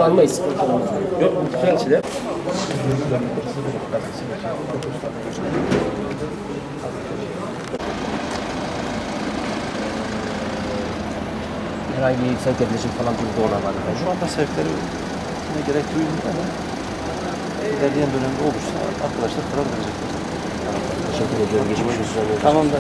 Kullanmayız. Yok, felçler. Herhangi bir sevk edilecek falan bir olan var. Şu anda sevkleri gerek duyulmuyor ama ilerleyen dönemde olursa arkadaşlar karar verecekler. Teşekkür ediyorum. Geçmiş olsun. Tamam da.